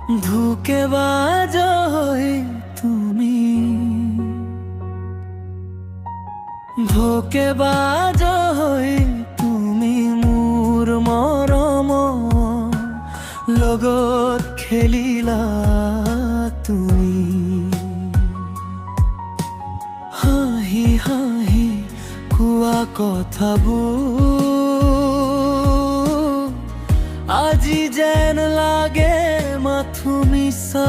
ধোঁকেবাজ হৈ তুমি, ধোঁকেবাজ হৈ তুমি মোৰ মৰম লগত খেলিলা তুমি। হাঁহি হাঁহি কোৱা কথাবোৰ আজি যেন লাগে মাথো মিছা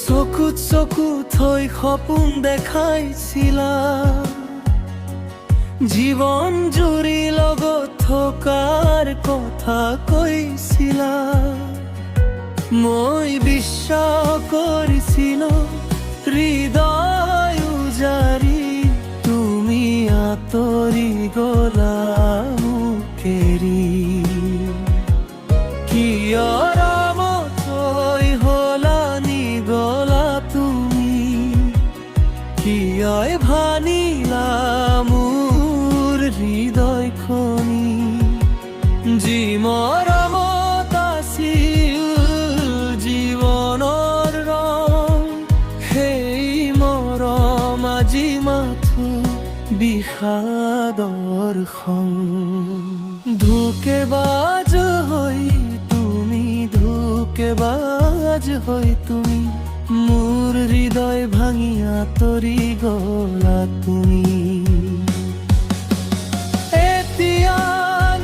চকুত চকুত থৈ সপোন দেখাইছিলা, জীৱন জুৰি লগত থকাৰ কথা কৈছিলা। মই বিশ্বাস কৰিছিলো হৃদয় উজাৰি, তুমি আঁতৰি গলা মোক এৰি। কিয় ৰমতৈ হলা নিগলা তুমি, কিয় ভানিলা মোৰ হৃদয়খনি। যি মৰমত আছিল জীৱনৰ ৰং, সেই মৰম আজি মাথো বিষাদৰ খং। ধোঁকেবাজ হৈ তুমি, ধোঁকেবাজ হৈ তুমি মোৰ হৃদয় ভাঙি আঁতৰি গলা তুমি। এতিয়া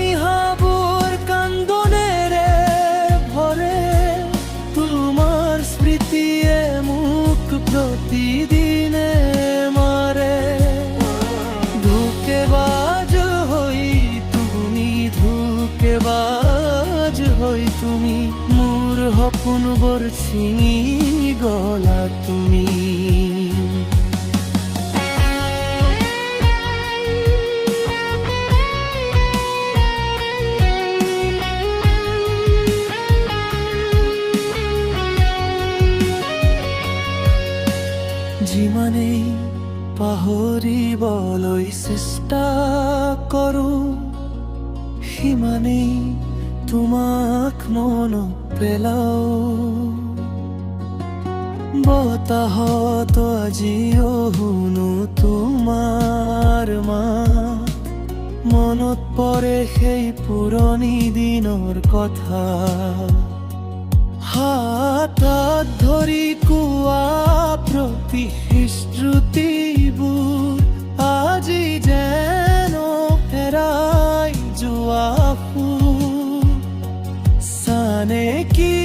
নিশাবোৰ কান্দোনেৰে ভৰে, তোমাৰ স্মৃতিয়ে মোক প্ৰতিদিনে মাৰে। ধোঁকেবাজ হৈ তুমি, ধোঁকেবাজ হৈ তুমি মোৰ সপোনবোৰ ছিঙি গলা তুমি। যিমানেই পাহৰিবলৈ চেষ্টা কৰোঁ, সিমানেই তোমাক মনত পেলাওঁ। বতাহত আজিও শুনো তোমাৰ মাত, মনত পৰে সেই পুৰণি দিনৰ কথা। হাতত ধৰি কোৱা প্ৰতিশ্ৰুতিবোৰ আজি যেন হেৰাই যোৱা ফুল। চানে কি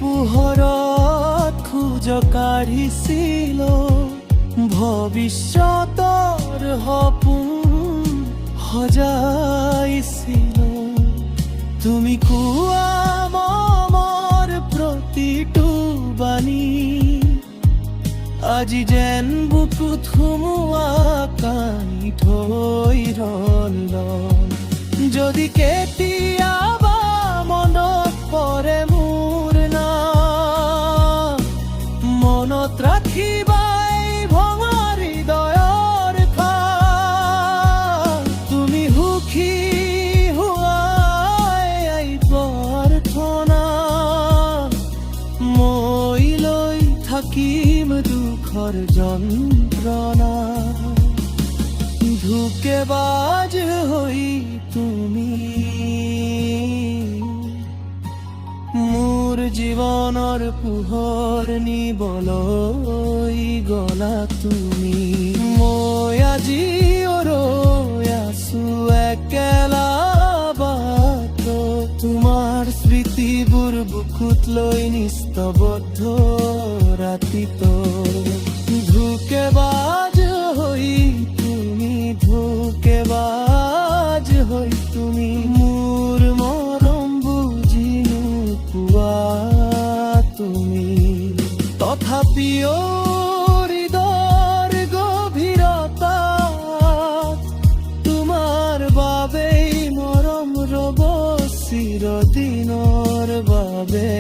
পোহৰত খোজ কাঢ়িছিলো, ভৱিষ্যতৰ সপোন সজাইছিলো। তুমি কোৱা মমৰ প্ৰতিটো বাণী আজি যেন বুকুত সুমুৱা কানি থৈ ৰ'ল। যদি কেতিয়াবা মনত পৰে মোৰ নাম, মনত ৰাখিবা এই ভঙা হৃদয়ৰ খাম। তুমি সুখী হোৱাই প্ৰাৰ্থনা, মই লৈ থাকিম দুখৰ যন্ত্ৰণা। ধোঁকেবাজ হৈ তুমি মোৰ জীৱনৰ পোহৰ নিবলৈ গলা তুমি। মই আজি ৰৈ আছো একেলা বাটত, তোমাৰ স্মৃতিবোৰ বুকুত লৈ নিস্তব্ধ ৰাতিটো। ধোঁকেবাজ হৈ তুমি, ধোঁকেবাজ হৈ তুমি মোৰ মৰম বুজি নোপোৱা তুমি। তথাপিও হৃদয়ৰ গভীৰতাত তোমাৰ বাবেই মৰম ৰ'ব চিৰদিনৰ বাবে।